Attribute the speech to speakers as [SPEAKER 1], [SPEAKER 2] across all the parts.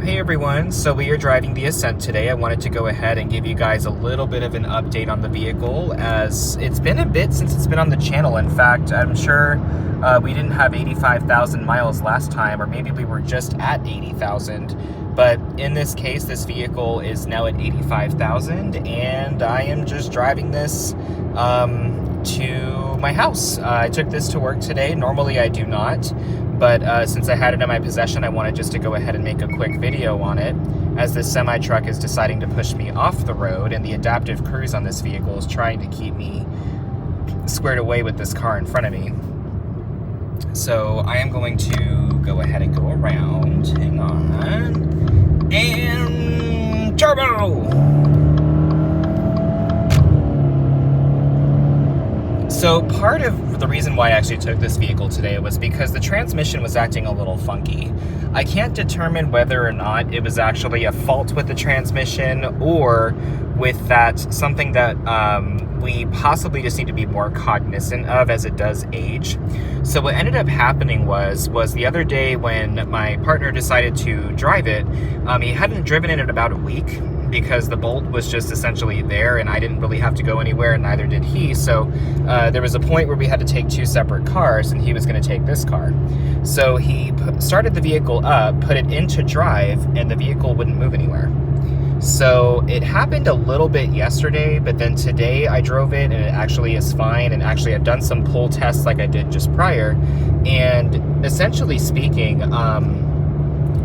[SPEAKER 1] Hey everyone, so we are driving the Ascent today. I wanted to go ahead and give you guys a little bit of an update on the vehicle, as it's been a bit since it's been on the channel. In fact, I'm sure we didn't have 85,000 miles last time, or maybe we were just at 80,000. But in this case, this vehicle is now at 85,000, and I am just driving this to my house. I took this to work today. Normally I do not, but since I had it in my possession, I wanted just to go ahead and make a quick video on it, as this semi-truck is deciding to push me off the road, and the adaptive cruise on this vehicle is trying to keep me squared away with this car in front of me. So I am going to go ahead and go around. Hang on. And turbo! So part of the reason why I actually took this vehicle today was because the transmission was acting a little funky. I can't determine whether or not it was actually a fault with the transmission or with that something that we possibly just need to be more cognizant of as it does age. So what ended up happening was the other day when my partner decided to drive it, he hadn't driven it in about a week, because the bolt was just essentially there and I didn't really have to go anywhere, and neither did he. So there was a point where we had to take two separate cars, and he was going to take this car. So he started the vehicle up, put it into drive, and the vehicle wouldn't move anywhere. So it happened a little bit yesterday, but then today I drove it and it actually is fine. And actually I've done some pull tests like I did just prior, and essentially speaking,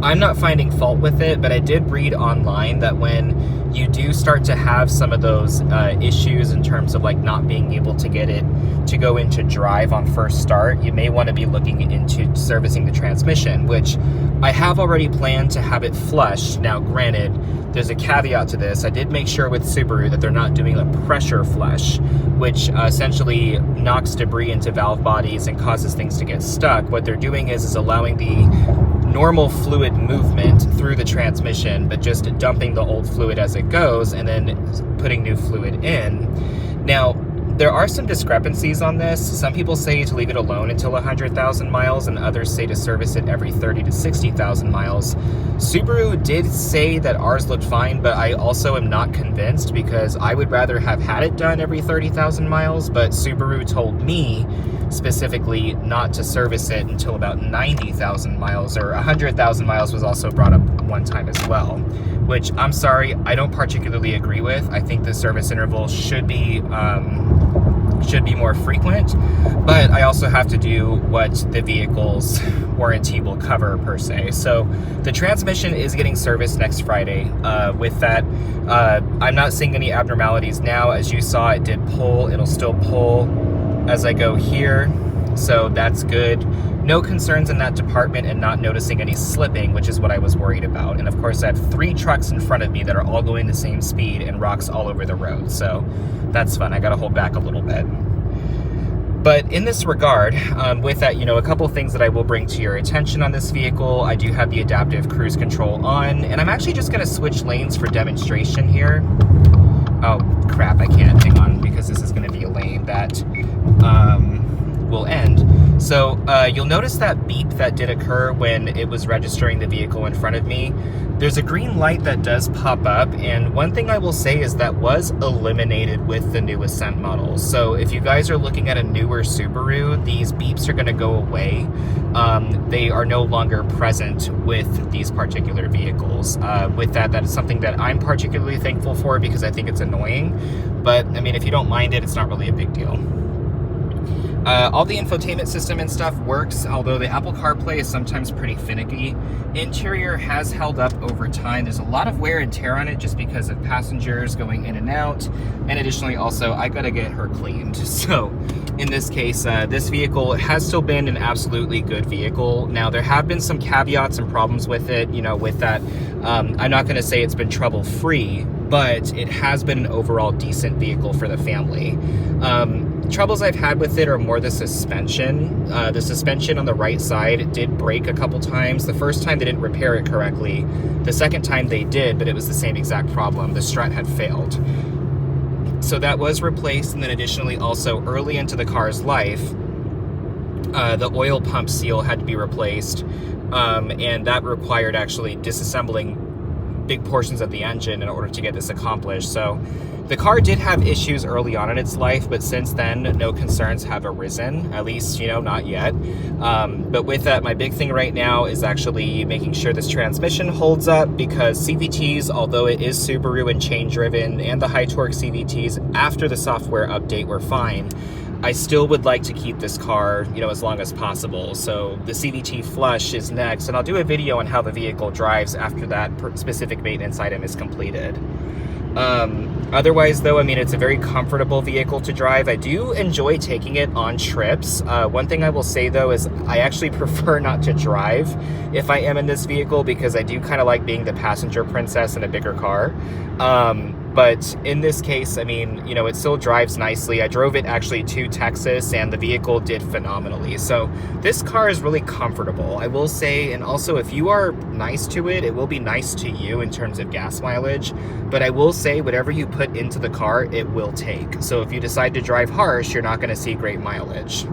[SPEAKER 1] I'm not finding fault with it, but I did read online that when you do start to have some of those issues in terms of like not being able to get it to go into drive on first start, you may want to be looking into servicing the transmission, which I have already planned to have it flushed. Now granted, there's a caveat to this. I did make sure with Subaru that they're not doing a pressure flush, which essentially knocks debris into valve bodies and causes things to get stuck. What they're doing is allowing the normal fluid movement through the transmission, but just dumping the old fluid as it goes and then putting new fluid in. Now, there are some discrepancies on this. Some people say to leave it alone until 100,000 miles, and others say to service it every 30 to 60,000 miles. Subaru did say that ours looked fine, but I also am not convinced, because I would rather have had it done every 30,000 miles, but Subaru told me specifically not to service it until about 90,000 miles, or 100,000 miles was also brought up one time as well, which I'm sorry, I don't particularly agree with. I think the service interval should be more frequent, but I also have to do what the vehicle's warranty will cover per se. So the transmission is getting serviced next Friday. With that, I'm not seeing any abnormalities now. As you saw, it did pull. It'll still pull as I go here, so that's good. No concerns in that department, and not noticing any slipping, which is what I was worried about. And of course I have 3 trucks in front of me that are all going the same speed and rocks all over the road, so that's fun. I gotta hold back a little bit. But in this regard, with that, a couple things that I will bring to your attention on this vehicle. I do have the adaptive cruise control on, and I'm actually just gonna switch lanes for demonstration here. Oh crap, I can't, hang on, because this is gonna be a lane that will end. So you'll notice that beep that did occur when it was registering the vehicle in front of me. There's a green light that does pop up, and one thing I will say is that was eliminated with the new Ascent models. So if you guys are looking at a newer Subaru, these beeps are going to go away. They are no longer present with these particular vehicles. With that is something that I'm particularly thankful for, because I think it's annoying. But I mean, if you don't mind it, it's not really a big deal. All the infotainment system and stuff works, although the Apple CarPlay is sometimes pretty finicky. Interior has held up over time. There's a lot of wear and tear on it just because of passengers going in and out. And additionally, also, I gotta get her cleaned. So in this case, this vehicle has still been an absolutely good vehicle. Now, there have been some caveats and problems with it, with that. I'm not gonna say it's been trouble-free, but it has been an overall decent vehicle for the family. Troubles I've had with it are more the suspension. The suspension on the right side did break a couple times. The first time they didn't repair it correctly. The second time they did, but it was the same exact problem. The strut had failed. So that was replaced, and then additionally also early into the car's life, the oil pump seal had to be replaced. and that required actually disassembling big portions of the engine in order to get this accomplished. So the car did have issues early on in its life, but since then, no concerns have arisen, at least, you know, not yet. But with that, my big thing right now is actually making sure this transmission holds up, because CVTs, although it is Subaru and chain driven, and the high torque CVTs after the software update were fine, I still would like to keep this car, you know, as long as possible. So the CVT flush is next, and I'll do a video on how the vehicle drives after that specific maintenance item is completed. Otherwise, though, I mean, it's a very comfortable vehicle to drive. I do enjoy taking it on trips. One thing I will say, though, is I actually prefer not to drive if I am in this vehicle, because I do kind of like being the passenger princess in a bigger car. But in this case, I mean, you know, it still drives nicely. I drove it actually to Texas, and the vehicle did phenomenally. So this car is really comfortable, I will say. And also, if you are nice to it, it will be nice to you in terms of gas mileage. But I will say, whatever you put into the car, it will take. So if you decide to drive harsh, you're not going to see great mileage.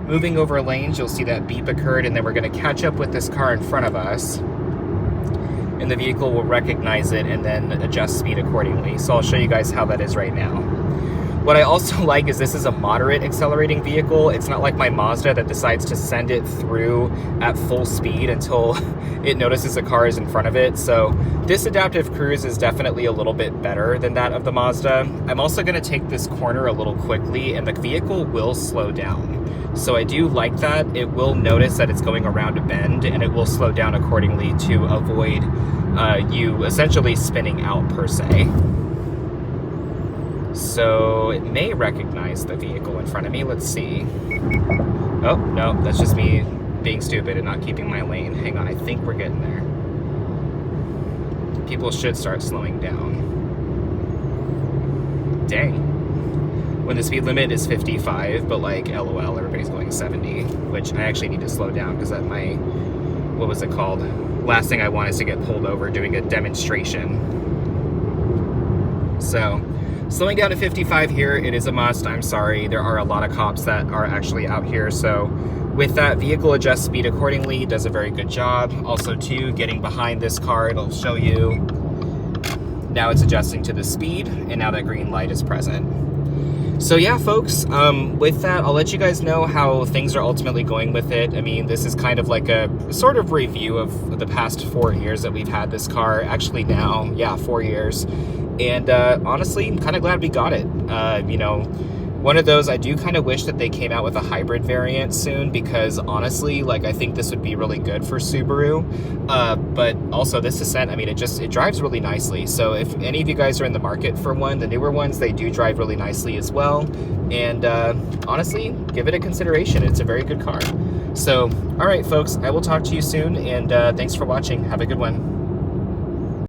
[SPEAKER 1] Moving over lanes, you'll see that beep occurred, and then we're going to catch up with this car in front of us. And the vehicle will recognize it and then adjust speed accordingly. So I'll show you guys how that is right now. What I also like is this is a moderate accelerating vehicle. It's not like my Mazda that decides to send it through at full speed until it notices a car is in front of it. So this adaptive cruise is definitely a little bit better than that of the Mazda. I'm also going to take this corner a little quickly, and the vehicle will slow down. So I do like that. It will notice that it's going around a bend, and it will slow down accordingly to avoid you essentially spinning out per se. So it may recognize the vehicle in front of me. Let's see. Oh, no, that's just me being stupid and not keeping my lane. Hang on, I think we're getting there. People should start slowing down. Dang. When the speed limit is 55, but like, LOL, everybody's going 70, which I actually need to slow down because at my, what was it called? Last thing I want is to get pulled over doing a demonstration. So, slowing down to 55 here, it is a must. I'm sorry, there are a lot of cops that are actually out here. So, with that, vehicle adjusts speed accordingly, does a very good job. Also, too, getting behind this car, it'll show you. Now it's adjusting to the speed, and now that green light is present. So yeah, folks, with that, I'll let you guys know how things are ultimately going with it. I mean, this is kind of like a sort of review of the past 4 years that we've had this car. Actually now, yeah, 4 years. And honestly, I'm kind of glad we got it. You know, one of those, I do kind of wish that they came out with a hybrid variant soon, because honestly, like, I think this would be really good for Subaru. But also this Ascent, I mean, it drives really nicely. So if any of you guys are in the market for one, the newer ones, they do drive really nicely as well. And honestly, give it a consideration. It's a very good car. So, all right, folks, I will talk to you soon, and thanks for watching. Have a good one.